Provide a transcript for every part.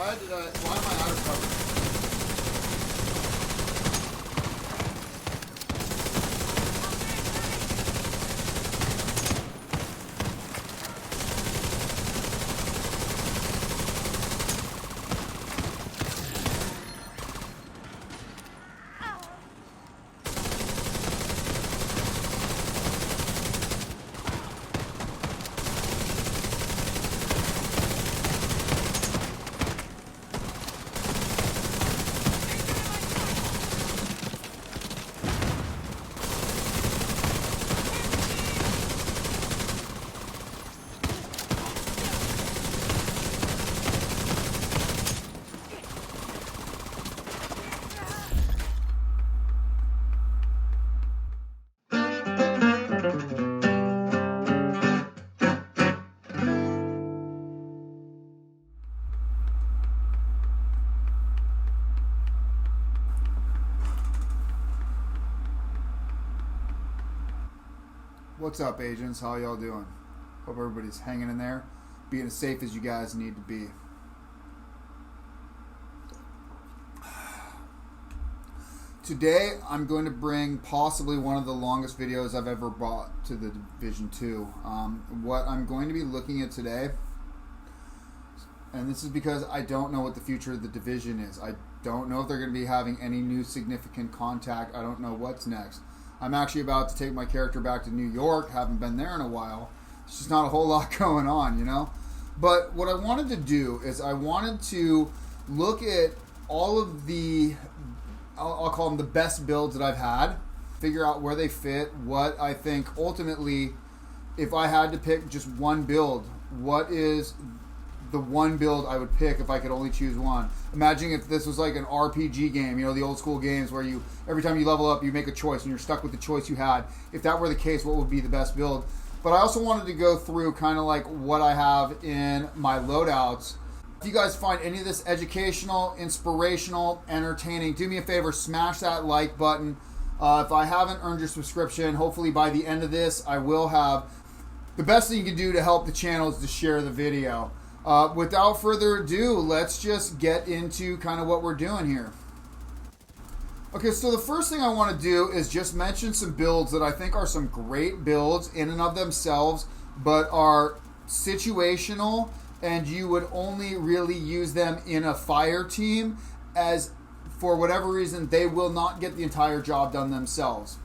Why am I out of cover? What's up, agents? How y'all doing? Hope everybody's hanging in there, being as safe as you guys need to be. Today, I'm going to bring possibly one of the longest videos I've ever brought to the Division 2. What I'm going to be looking at today, and this is because I don't know what the future of the Division is. I don't know if they're going to be having any new significant contact. I don't know what's next. I'm actually about to take my character back to New York. Haven't been there in a while. It's just not a whole lot going on, you know? But what I wanted to do is I wanted to look at all of the, I'll call them the best builds that I've had, figure out where they fit, what I think ultimately, if I had to pick just one build, what is the one build I would pick if I could only choose one. Imagine if this was like an RPG game, you know, the old school games where you, every time you level up, you make a choice and you're stuck with the choice you had. If that were the case, what would be the best build? But I also wanted to go through kind of like what I have in my loadouts. If you guys find any of this educational, inspirational, entertaining, do me a favor, smash that like button. If I haven't earned your subscription, hopefully by the end of this, I will have. The best thing you can do to help the channel is to share the video. Without further ado, let's just get into kind of what we're doing here. Okay, so the first thing I want to do is just mention some builds that I think are some great builds in and of themselves, but are situational, and you would only really use them in a fire team, as for whatever reason, they will not get the entire job done themselves.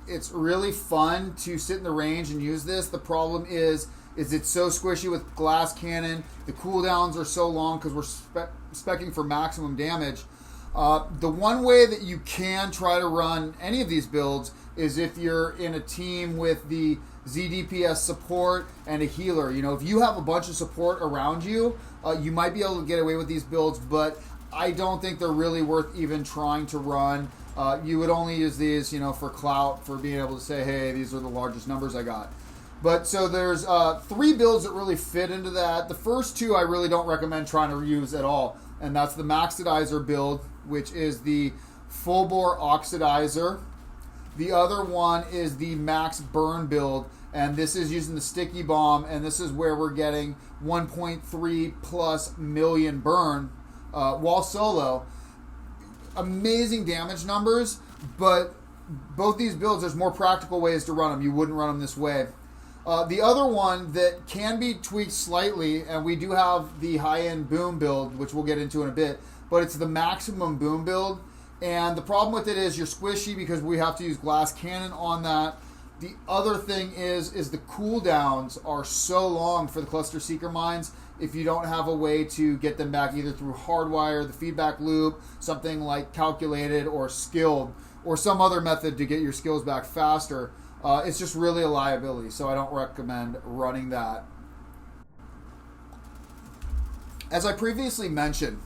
It's really fun to sit in the range and use this. The problem is it's so squishy with glass cannon. The cooldowns are so long because we're specking for maximum damage. The one way that you can try to run any of these builds is if you're in a team with the ZDPS support and a healer. You know, if you have a bunch of support around you, you might be able to get away with these builds, but I don't think they're really worth even trying to run. You would only use these, you know, for clout, for being able to say, hey, these are the largest numbers I got. But so there's 3 builds that really fit into that. The first 2 I really don't recommend trying to use at all, and that's the Maxidizer build, which is the full bore oxidizer. The other one is the max burn build, and this is using the sticky bomb, and this is where we're getting 1.3 plus million burn while solo. Amazing damage numbers, but both these builds, there's more practical ways to run them. You wouldn't run them this way. The other one that can be tweaked slightly, and we do have the high-end boom build, which we'll get into in a bit, but it's the maximum boom build. And the problem with it is you're squishy because we have to use glass cannon on that. The other thing is the cooldowns are so long for the cluster seeker mines. If you don't have a way to get them back either through hardwire, the feedback loop, something like calculated or skilled, or some other method to get your skills back faster, it's just really a liability, so I don't recommend running that. As I previously mentioned,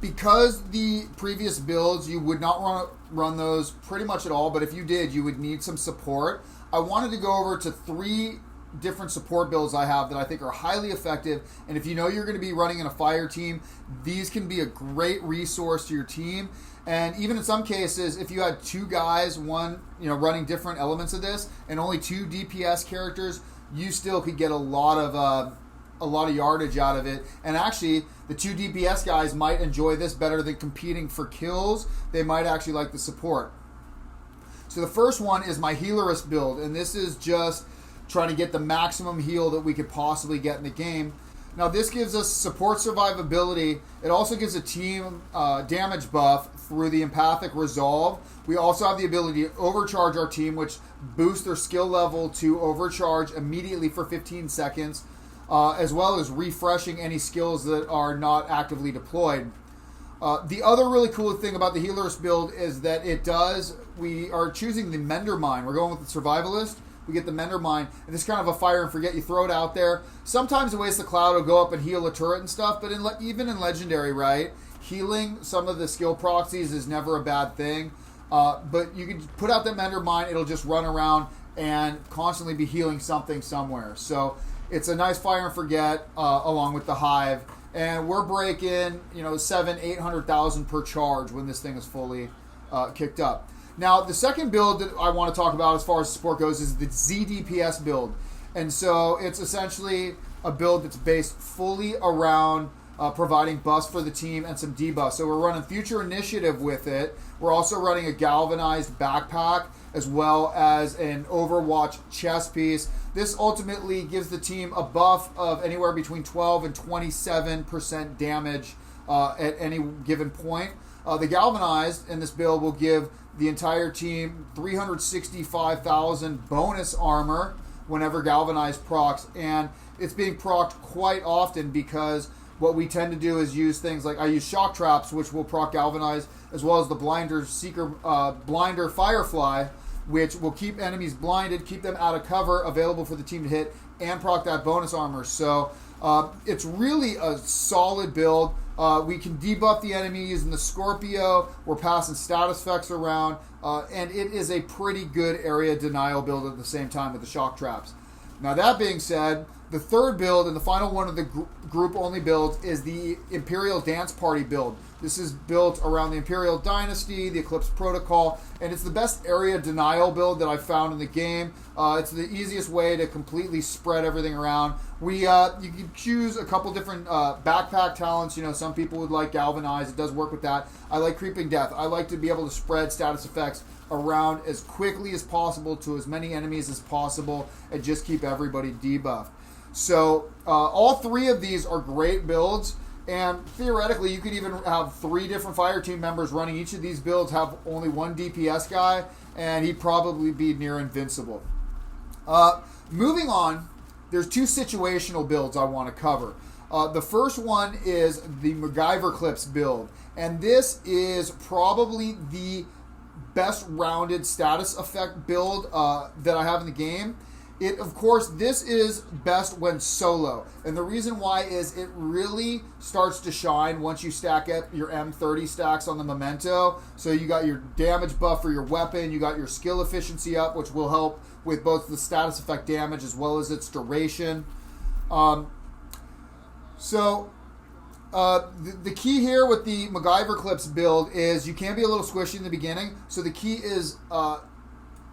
because the previous builds, you would not run those pretty much at all, but if you did, you would need some support. I wanted to go over to 3 different support builds I have that I think are highly effective, and if you know you're going to be running in a fire team, these can be a great resource to your team. And even in some cases, if you had 2 guys, one, you know, running different elements of this, and only 2 DPS characters, you still could get a lot of a lot of yardage out of it. And actually, the 2 DPS guys might enjoy this better than competing for kills. They might actually like the support. So the first one is my Healer-est build, and this is just trying to get the maximum heal that we could possibly get in the game. Now this gives us support survivability. It also gives a team damage buff through the empathic resolve. We also have the ability to overcharge our team, which boosts their skill level to overcharge immediately for 15 seconds, as well as refreshing any skills that are not actively deployed. The other really cool thing about the Healer-est build is that we are choosing the Mender Mine. We're going with the Survivalist. We get the Mender Mine, and it's kind of a fire and forget. You throw it out there. Sometimes the Waste of Cloud will go up and heal a turret and stuff, but even in Legendary, right, healing some of the skill proxies is never a bad thing. But you can put out that Mender Mine. It'll just run around and constantly be healing something somewhere. So it's a nice fire and forget along with the Hive. And we're breaking, 700,000-800,000 per charge when this thing is fully kicked up. Now, the second build that I want to talk about as far as support goes is the ZDPS build. And so it's essentially a build that's based fully around providing buffs for the team and some debuffs. So we're running Future Initiative with it. We're also running a galvanized backpack as well as an Overwatch chest piece. This ultimately gives the team a buff of anywhere between 12 and 27% damage at any given point. The galvanized in this build will give the entire team 365,000 bonus armor whenever galvanized procs, and it's being procced quite often because what we tend to do is use things like I use shock traps, which will proc galvanize, as well as the blinder Firefly, which will keep enemies blinded, keep them out of cover, available for the team to hit, and proc that bonus armor. So it's really a solid build. We can debuff the enemy using the Scorpio. We're passing status effects around, and it is a pretty good area denial build at the same time with the shock traps. Now that being said, the third build and the final one of the group-only builds is the Imperial Dance Party build. This is built around the Imperial Dynasty, the Eclipse Protocol, and it's the best area denial build that I've found in the game. It's the easiest way to completely spread everything around. You can choose a couple different backpack talents. Some people would like Galvanize. It does work with that. I like Creeping Death. I like to be able to spread status effects around as quickly as possible to as many enemies as possible and just keep everybody debuffed. So all three of these are great builds, and theoretically you could even have 3 different Fireteam members running each of these builds, have only one DPS guy, and he'd probably be near invincible. Moving on, there's 2 situational builds I want to cover. The first one is the McGyver-clipse build, and this is probably the best rounded status effect build that I have in the game. Of course, this is best when solo, and the reason why is it really starts to shine once you stack up your M30 stacks on the Memento. So you got your damage buff for your weapon, you got your skill efficiency up, which will help with both the status effect damage as well as its duration. The key here with the McGyver-clipse build is you can be a little squishy in the beginning, so the key is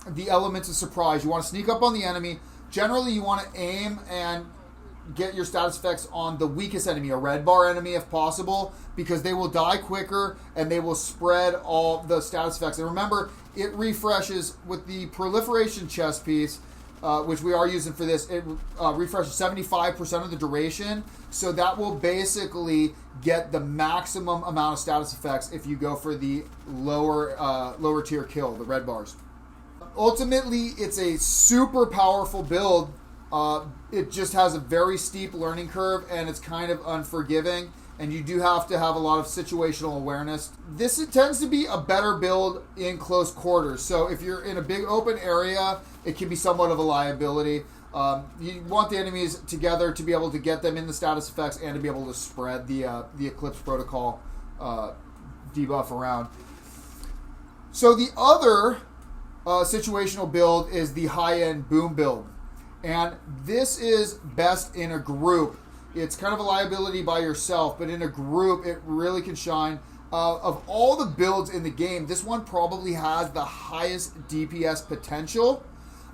the elements of surprise. You want to sneak up on the enemy. Generally, you want to aim and get your status effects on the weakest enemy, a red bar enemy if possible, because they will die quicker and they will spread all the status effects. And remember, it refreshes with the proliferation chest piece, which we are using for this. It refreshes 75% of the duration, so that will basically get the maximum amount of status effects if you go for the lower tier kill, the red bars. Ultimately, it's a super powerful build. It just has a very steep learning curve, and it's kind of unforgiving, and you do have to have a lot of situational awareness. This tends to be a better build in close quarters, so if you're in a big open area, it can be somewhat of a liability. You want the enemies together to be able to get them in the status effects and to be able to spread the Eclipse Protocol debuff around. So the other situational build is the high-end boom build, and this is best in a group. It's kind of a liability by yourself, but in a group it really can shine. Of all the builds in the game, this one probably has the highest DPS potential.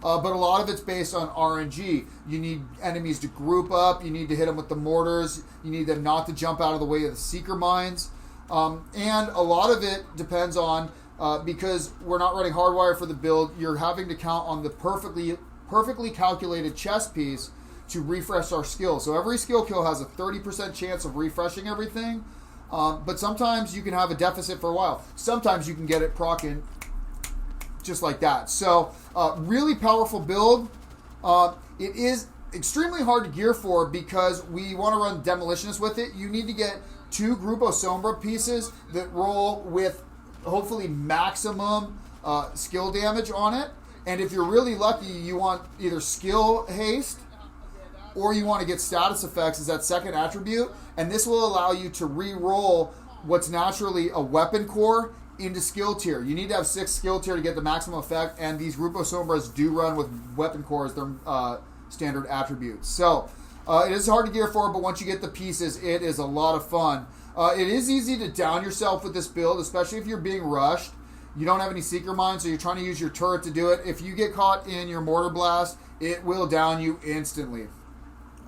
but a lot of it's based on RNG. You need enemies to group up. You need to hit them with the mortars. You need them not to jump out of the way of the seeker mines. And a lot of it depends on, because we're not running hardwire for the build, you're having to count on the perfectly calculated chest piece to refresh our skill. So every skill kill has a 30% chance of refreshing everything. But sometimes you can have a deficit for a while. Sometimes you can get it proccing just like that. So really powerful build. It is extremely hard to gear for because we want to run Demolitionist with it. You need to get 2 Grupo Sombra pieces that roll with hopefully maximum skill damage on it. And if you're really lucky, you want either skill haste or you want to get status effects as that second attribute. And this will allow you to re-roll what's naturally a weapon core into skill tier. You need to have 6 skill tier to get the maximum effect, and these Grupo Sombras do run with weapon core as their standard attributes. So it is hard to gear for, but once you get the pieces, it is a lot of fun. It is easy to down yourself with this build, especially if you're being rushed. You don't have any seeker mines, so you're trying to use your turret to do it. If you get caught in your mortar blast, it will down you instantly.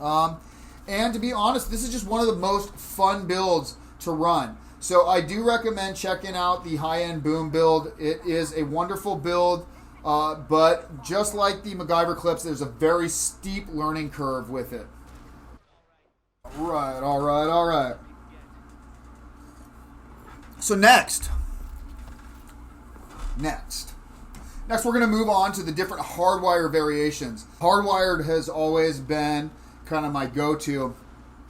And to be honest, this is just one of the most fun builds to run. So I do recommend checking out the high-end boom build. It is a wonderful build, but just like the McGyver-clipse, there's a very steep learning curve with it. All right. So next, we're going to move on to the different hardwire variations. Hardwired has always been kind of my go-to,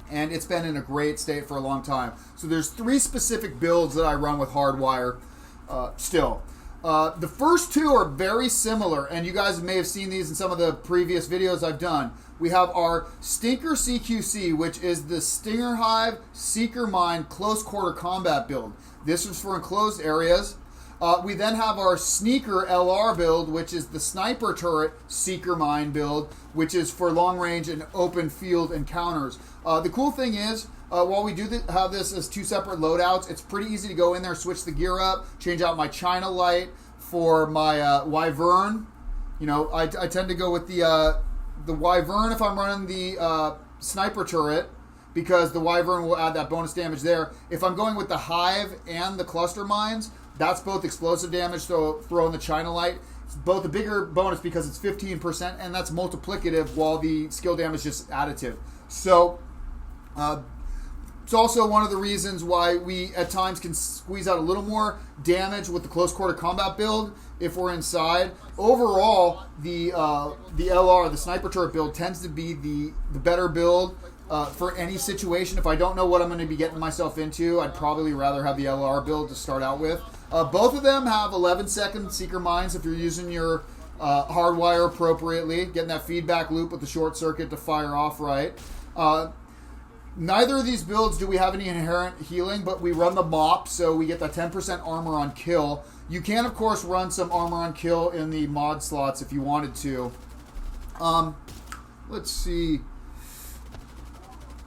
and it's been in a great state for a long time. So there's 3 specific builds that I run with hardwire still. The first 2 are very similar, and you guys may have seen these in some of the previous videos I've done. We have our Stinker CQC, which is the Stinger Hive Seeker Mine Close Quarter Combat build. This is for enclosed areas. We then have our Sneeker LR build, which is the Sniper Turret Seeker Mine build, which is for long range and open field encounters. The cool thing is, while we do have this as 2 separate loadouts, it's pretty easy to go in there, switch the gear up, change out my China Light for my Wyvern. You know, I tend to go with the Wyvern if I'm running the Sniper Turret, because the Wyvern will add that bonus damage there. If I'm going with the Hive and the Cluster Mines, that's both explosive damage, so throw in the China Light. It's both a bigger bonus because it's 15%, and that's multiplicative, while the skill damage is just additive. So it's also one of the reasons why we at times can squeeze out a little more damage with the close quarter combat build if we're inside. Overall, the LR, the Sniper Turret build, tends to be the better build for any situation. If I don't know what I'm going to be getting myself into, I'd probably rather have the LR build to start out with. Both of them have 11-second Seeker Mines if you're using your hardwire appropriately, getting that feedback loop with the short circuit to fire off right. Neither of these builds do we have any inherent healing, but we run the mop, so we get that 10% armor on kill. You can, of course, run some armor on kill in the mod slots if you wanted to. Let's see.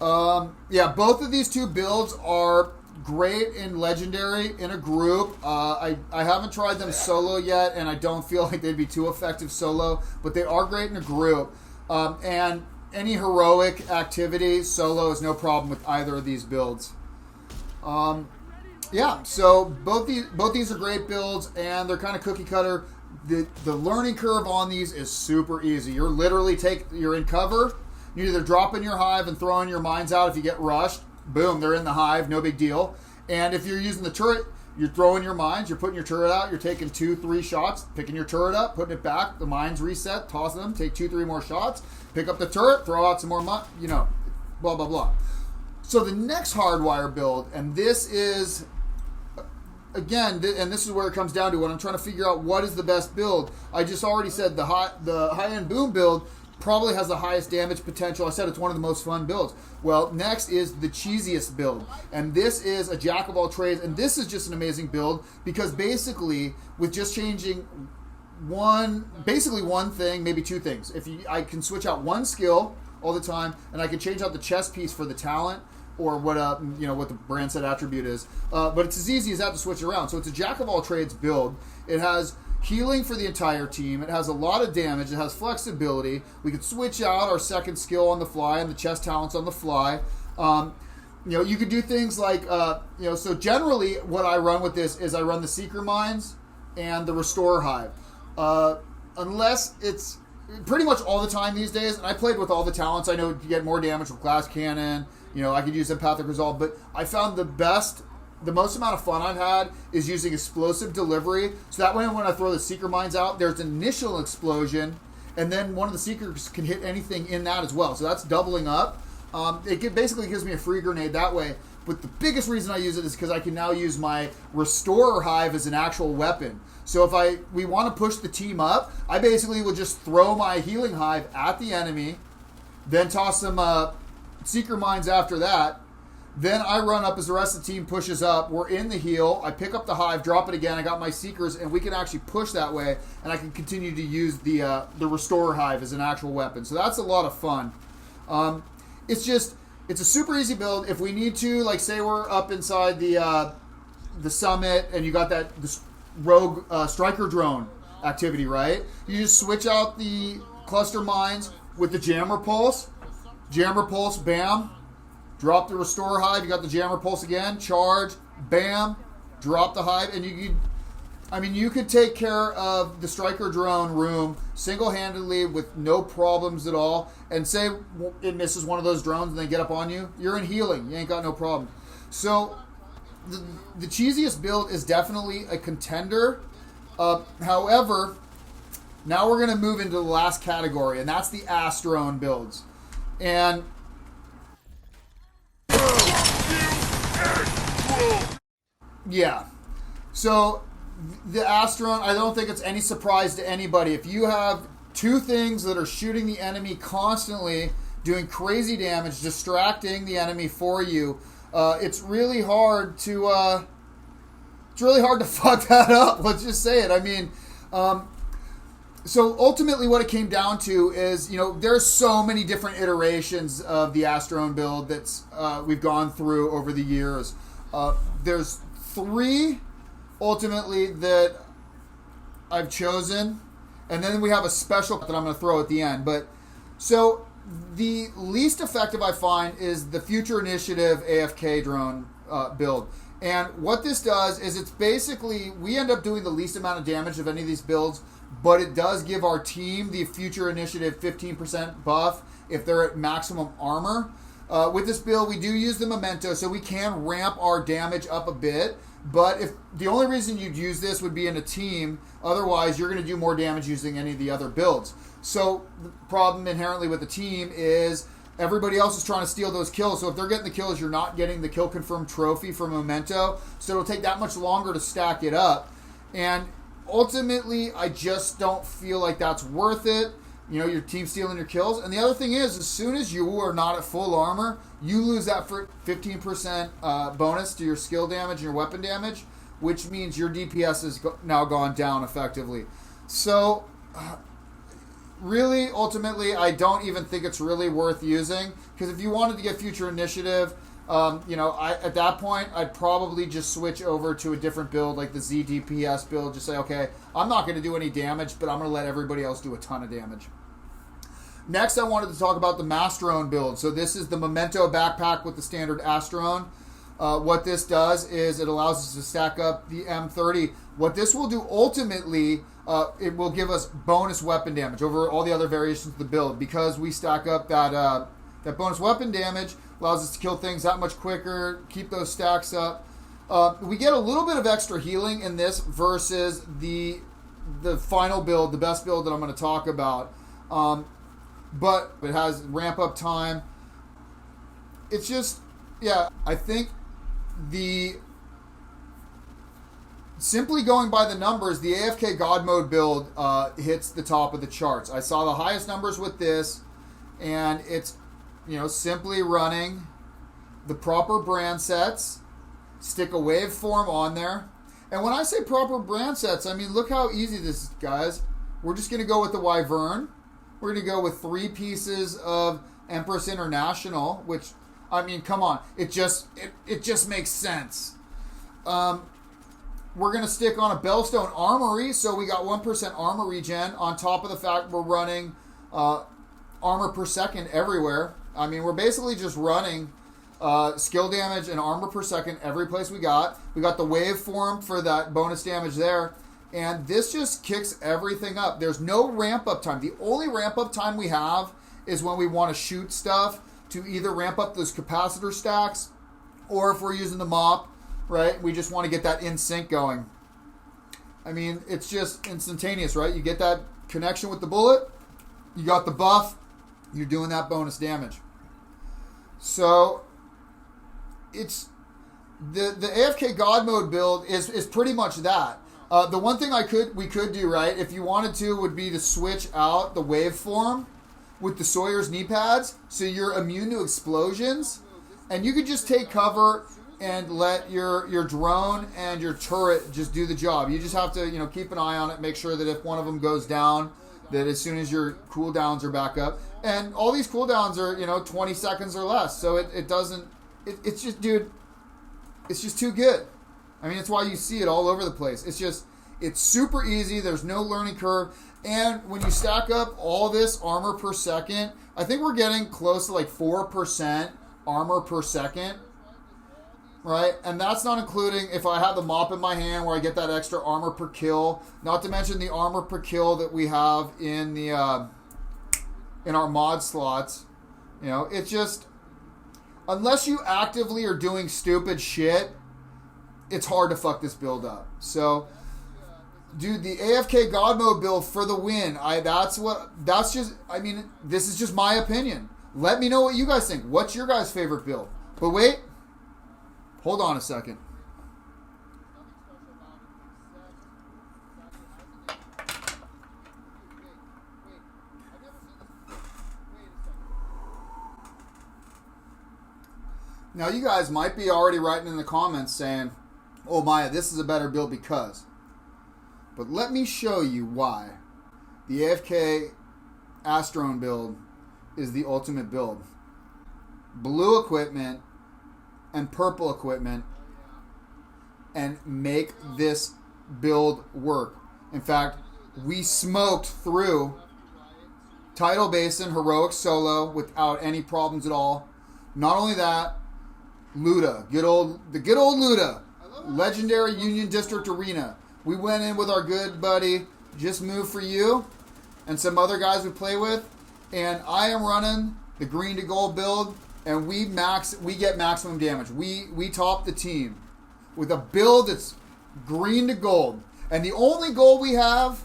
Yeah, both of these 2 builds are great in Legendary in a group. I haven't tried them solo yet, and I don't feel like they'd be too effective solo, but they are great in a group. And any heroic activity solo is no problem with either of these builds. Yeah, so both these are great builds, and they're kind of cookie cutter. The learning curve on these is super easy. You're literally you're in cover. You either drop in your hive and throw in your mines out if you get rushed. Boom, they're in the hive, no big deal. And if you're using the turret, you're throwing your mines, you're putting your turret out, you're taking 2-3 shots, picking your turret up, putting it back, the mines reset, toss them, take 2-3 more shots, pick up the turret, throw out some more blah, blah, blah. So the next hardwire build, and this is, again, and this is where it comes down to when I'm trying to figure out what is the best build. I just already said the high-end boom build probably has the highest damage potential. I said it's one of the most fun builds. Well, next is the Cheesiest build. And this is a jack of all trades. And this is just an amazing build because basically, with just changing one thing, maybe 2 things. I can switch out 1 skill all the time, and I can change out the chest piece for the talent or what the brand set attribute is. But it's as easy as that to switch around. So it's a jack of all trades build. It has healing for the entire team. It has a lot of damage. It has flexibility. We could switch out our second skill on the fly and the chest talents on the fly. You could do things like, so generally what I run with this is I run the Seeker Mines and the Restorer Hive. Unless it's pretty much all the time these days, and I played with all the talents. I know you get more damage with Glass Cannon. I could use Empathic Resolve, but I found the most amount of fun I've had is using Explosive Delivery. So that way when I throw the Seeker Mines out, there's an initial explosion, and then one of the Seekers can hit anything in that as well. So that's doubling up. It basically gives me a free grenade that way. But the biggest reason I use it is because I can now use my Restorer Hive as an actual weapon. So if we want to push the team up, I basically will just throw my Healing Hive at the enemy, then toss some Seeker Mines after that. Then I run up as the rest of the team pushes up. We're in the heal. I pick up the Hive, drop it again. I got my Seekers, and we can actually push that way, and I can continue to use the Restorer Hive as an actual weapon. So that's a lot of fun. It's a super easy build. If we need to, like say we're up inside the summit, and you got this rogue striker drone activity, right? You just switch out the cluster mines with the Jammer Pulse. Jammer Pulse, bam. Drop the Restorer Hive. You got the Jammer Pulse again. Charge, bam. Drop the Hive, and you could take care of the striker drone room single-handedly with no problems at all. And say it misses one of those drones and they get up on you, you're in healing. You ain't got no problem. So the cheesiest build is definitely a contender. However, now we're going to move into the last category, and that's the Astrone builds. And yeah, so the Astrone, I don't think it's any surprise to anybody. If you have two things that are shooting the enemy constantly, doing crazy damage, distracting the enemy for you, it's really hard to fuck that up. Let's just say it. So ultimately what it came down to is, there's so many different iterations of the Astrone build that's we've gone through over the years. There's 3 ultimately that I've chosen, and then we have a special that I'm going to throw at the end. But so the least effective I find is the Future Initiative AFK drone build. And what this does is it's basically, we end up doing the least amount of damage of any of these builds, but it does give our team the Future Initiative 15% buff if they're at maximum armor. With this build, we do use the Memento, so we can ramp our damage up a bit. But if the only reason you'd use this would be in a team, otherwise you're going to do more damage using any of the other builds. So the problem inherently with the team is everybody else is trying to steal those kills. So if they're getting the kills, you're not getting the kill confirmed trophy for Memento. So it'll take that much longer to stack it up. And ultimately, I just don't feel like that's worth it. Your team stealing your kills. And the other thing is, as soon as you are not at full armor, you lose that 15% bonus to your skill damage and your weapon damage, which means your DPS has now gone down effectively. So, really, ultimately, I don't even think it's really worth using. Because if you wanted to get Future Initiative, at that point, I'd probably just switch over to a different build, like the ZDPS build. Just say, okay, I'm not going to do any damage, but I'm going to let everybody else do a ton of damage. Next, I wanted to talk about the Mastrone build. So this is the Memento backpack with the standard Astrone. What this does is it allows us to stack up the M30. What this will do ultimately, it will give us bonus weapon damage over all the other variations of the build. Because we stack up that bonus weapon damage, allows us to kill things that much quicker, keep those stacks up. We get a little bit of extra healing in this versus the final build, the best build that I'm going to talk about. But it has ramp up time. It's just, I think simply going by the numbers, the AFK God Mode build hits the top of the charts. I saw the highest numbers with this, and it's, simply running the proper brand sets, stick a waveform on there. And when I say proper brand sets, look how easy this is, guys. We're just going to go with the Wyvern. We're going to go with 3 pieces of Empress International, which, come on. It just makes sense. we're going to stick on a Bellstone Armory, so we got 1% armor regen on top of the fact we're running armor per second everywhere. I mean, we're basically just running skill damage and armor per second every place we got. We got the waveform for that bonus damage there. And this just kicks everything up. There's no ramp up time. The only ramp up time we have is when we want to shoot stuff to either ramp up those capacitor stacks, or if we're using the mop, right? We just want to get that in sync going. I mean, it's just instantaneous, right? You get that connection with the bullet, you got the buff, you're doing that bonus damage. So it's the AFK God mode build is pretty much that. The one thing we could do, right, if you wanted to, would be to switch out the waveform with the Sawyer's knee pads, so you're immune to explosions, and you could just take cover and let your drone and your turret just do the job. You just have to, keep an eye on it, make sure that if one of them goes down, that as soon as your cooldowns are back up, and all these cooldowns are 20 seconds or less, so it's just, dude, it's just too good. I mean, it's why you see it all over the place. It's super easy. There's no learning curve. And when you stack up all this armor per second, I think we're getting close to like 4% armor per second, right? And that's not including if I have the mop in my hand where I get that extra armor per kill. Not to mention the armor per kill that we have in the in our mod slots. It's just, unless you actively are doing stupid shit, it's hard to fuck this build up. So, dude, the AFK God mode build for the win. This is just my opinion. Let me know what you guys think. What's your guys' favorite build? But wait, hold on a second. Now, you guys might be already writing in the comments saying, oh, Maya, this is a better build because. But let me show you why the AFK Astrone build is the ultimate build. Blue equipment and purple equipment, and make this build work. In fact, we smoked through Tidal, Basin, Heroic Solo without any problems at all. Not only that, Luda, the good old Luda, legendary Union District Arena. We went in with our good buddy, Just Move For You, and some other guys we play with, and I am running the green to gold build, and we get maximum damage. We top the team with a build that's green to gold. And the only gold we have,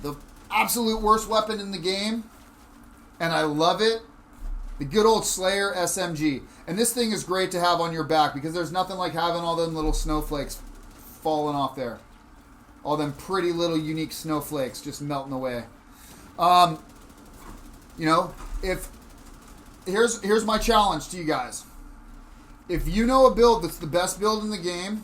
the absolute worst weapon in the game, and I love it, the good old Slayer SMG. And this thing is great to have on your back because there's nothing like having all them little snowflakes falling off there. All them pretty little unique snowflakes just melting away. Here's my challenge to you guys. If you know a build that's the best build in the game,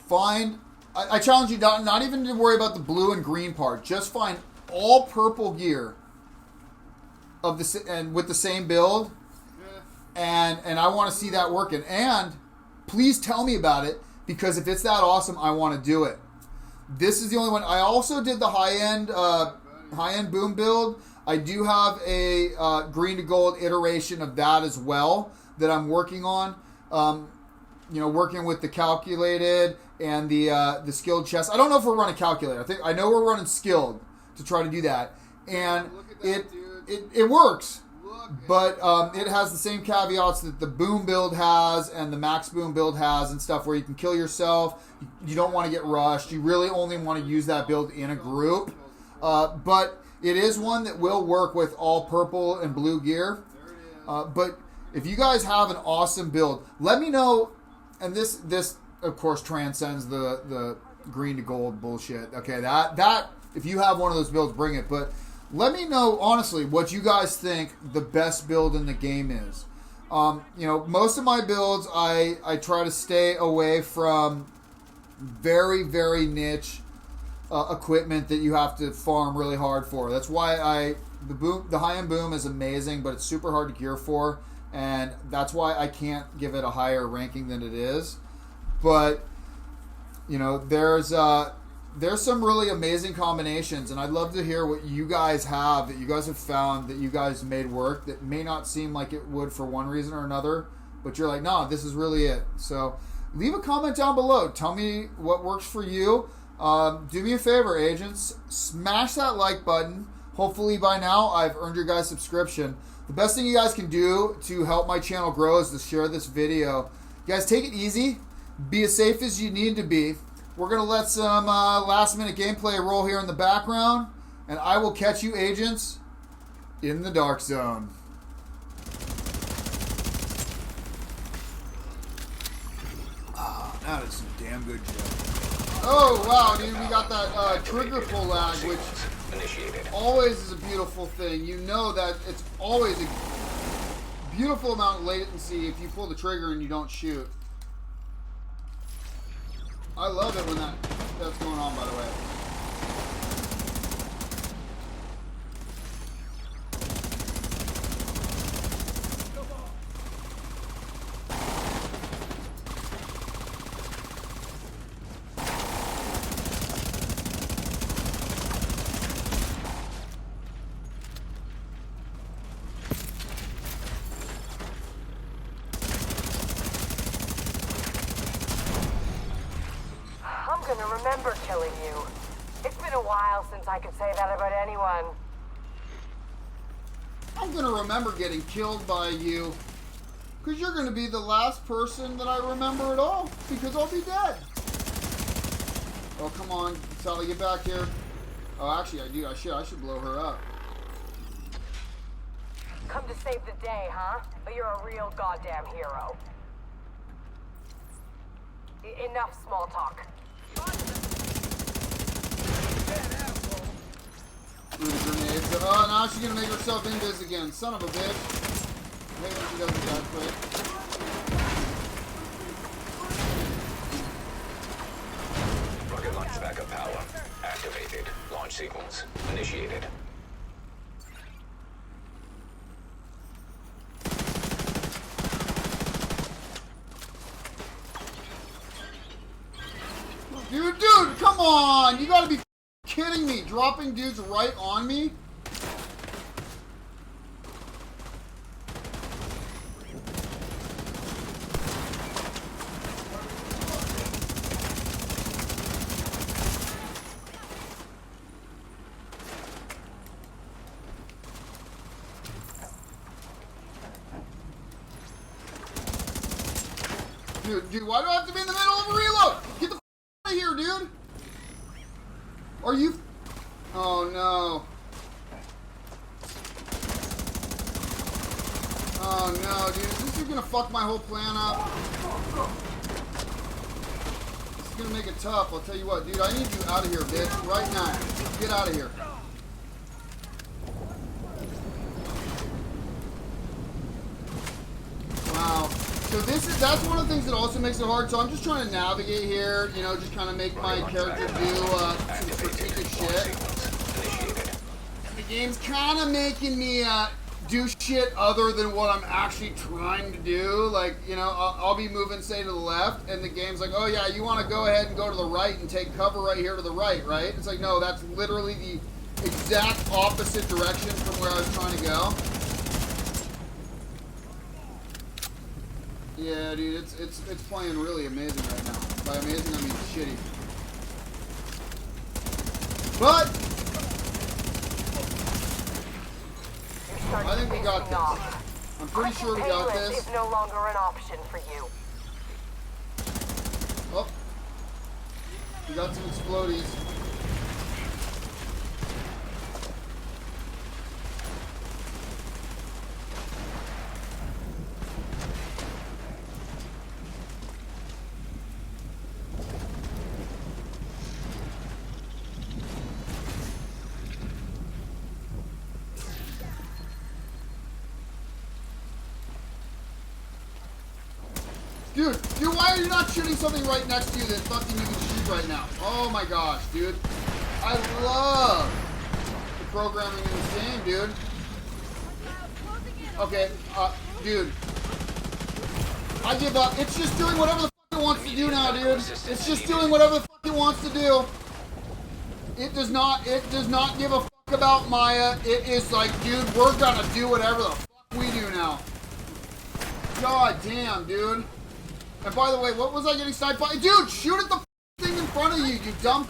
I challenge you not even to worry about the blue and green part. Just find all purple gear and with the same build, and I want to see that working. And please tell me about it, because if it's that awesome, I want to do it. This is the only one. I also did the high-end boom build. I do have a green to gold iteration of that as well that I'm working on. Working with the calculated and the skilled chest. I don't know if we're running calculated. I know we're running skilled to try to do that, and it works. But it has the same caveats that the boom build has and the max boom build has and stuff, where you can kill yourself. You don't want to get rushed. You really only want to use that build in a group. But it is one that will work with all purple and blue gear. But if you guys have an awesome build, let me know. And this of course transcends the green to gold bullshit. Okay, that if you have one of those builds, bring it. But let me know, honestly, what you guys think the best build in the game is. Most of my builds, I try to stay away from very, very niche equipment that you have to farm really hard for. That's why the high-end boom is amazing, but it's super hard to gear for. and that's why I can't give it a higher ranking than it is. But you know, there's some really amazing combinations, and I'd love to hear what you guys have that you guys have found that you guys made work that may not seem like it would for one reason or another, but you're like, no, this is really it. So leave a comment down below. Tell me what works for you. Do me a favor, agents. Smash that like button. Hopefully by now I've earned your guys' subscription. The best thing you guys can do to help my channel grow is to share this video. You guys, take it easy. Be as safe as you need to be. We're going to let some last-minute gameplay roll here in the background, and I will catch you, agents, in the dark zone. Ah, that is some damn good job. Oh, wow, dude, we got that trigger pull lag, which always is a beautiful thing. You know that it's always a beautiful amount of latency if you pull the trigger and you don't shoot. I love it when that's going on, by the way. I'm gonna remember killing you. It's been a while since I could say that about anyone. I'm gonna remember getting killed by you, because you're gonna be the last person that I remember at all, because I'll be dead. Oh, come on, Sally, get back here. Oh, actually, I should blow her up. Come to save the day, huh? But you're a real goddamn hero. Enough small talk. Grenades. Oh, now she's gonna make herself invis again. Son of a bitch. Maybe she doesn't that quick. Rocket launch backup power activated. Launch sequence initiated. Dude, come on! You gotta be kidding me! Dropping dudes right on me? Dude, why do I have to be in the middle of a reload? Get the f out of here, dude! Are you... Oh, no. Oh, no, dude. This is gonna fuck my whole plan up. This is gonna make it tough. I'll tell you what, dude. I need you out of here, bitch. Right now. Get out of here. Wow. So that's one of the things that also makes it hard. So I'm just trying to navigate here, you know, just kind of make my character do some strategic shit. The game's kind of making me do shit other than what I'm actually trying to do. Like, you know, I'll be moving, say, to the left, and the game's like, oh yeah, you want to go ahead and go to the right and take cover right here to the right, right? It's like, no, that's literally the exact opposite direction from where I was trying to go. Yeah, dude, it's playing really amazing right now. By amazing, I mean shitty. But I think we got this. I'm pretty sure we got this. Is no longer an option for you. Oh, we got some explodies. Dude, why are you not shooting something right next to you that fucking you can shoot right now? Oh my gosh, dude. I love the programming in this game, dude. Okay, Dude. I give up. It's just doing whatever the fuck it wants to do now, dude. It's just doing whatever the fuck it wants to do. It does not give a fuck about Maya. It is like, dude, we're gonna do whatever the fuck we do now. God damn, dude. And by the way, what was I getting sniped by? Dude, shoot at the thing in front of you, you dumb.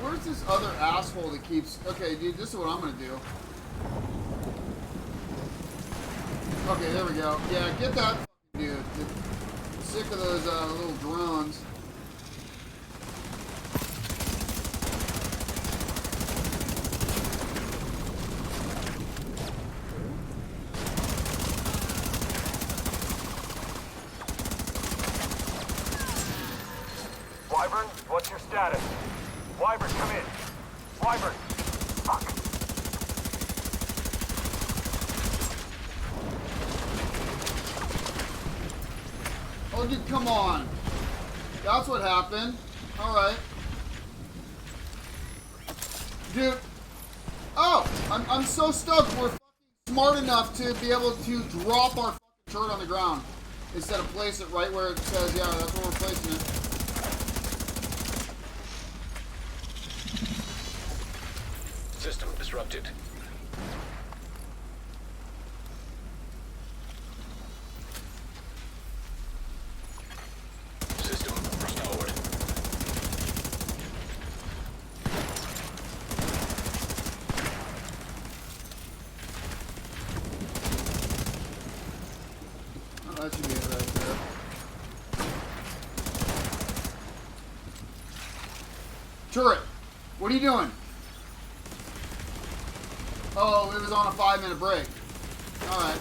Where's this other asshole that keeps... Okay, dude, this is what I'm gonna do. Okay, there we go. Yeah, get that dude. I'm sick of those little drones. Wyvern, what's your status? Wyvern, come in. Wyvern. Fuck. Oh, dude, come on. That's what happened. Alright. Dude. Oh, I'm so stoked we're fucking smart enough to be able to drop our fucking shirt on the ground instead of place it right where it says, yeah, that's where we're placing it. System disrupted. System restored. Oh, that should be it right there. Turret, what are you doing? Oh, it was on a 5-minute break. Alright.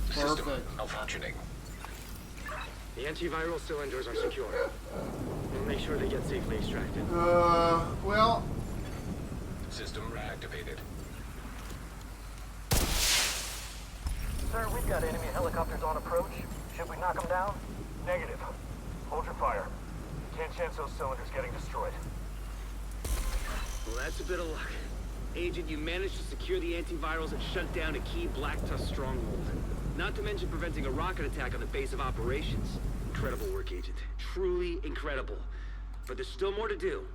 System Perfect. malfunctioning. The antiviral cylinders are secure. We'll make sure they get safely extracted. Well... System reactivated. Sir, we've got enemy helicopters on approach. Should we knock them down? Negative. Hold your fire. Can't chance those cylinders getting destroyed. Well, that's a bit of luck. Agent, you managed to secure the antivirals and shut down a key Black Tusk stronghold. Not to mention preventing a rocket attack on the base of operations. Incredible work, Agent. Truly incredible. But there's still more to do.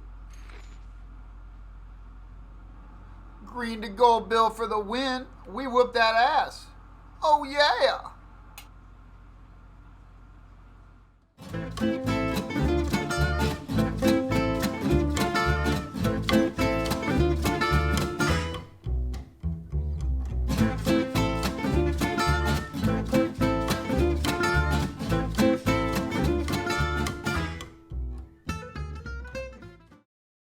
Green to gold bill for the win. We whooped that ass. Oh yeah!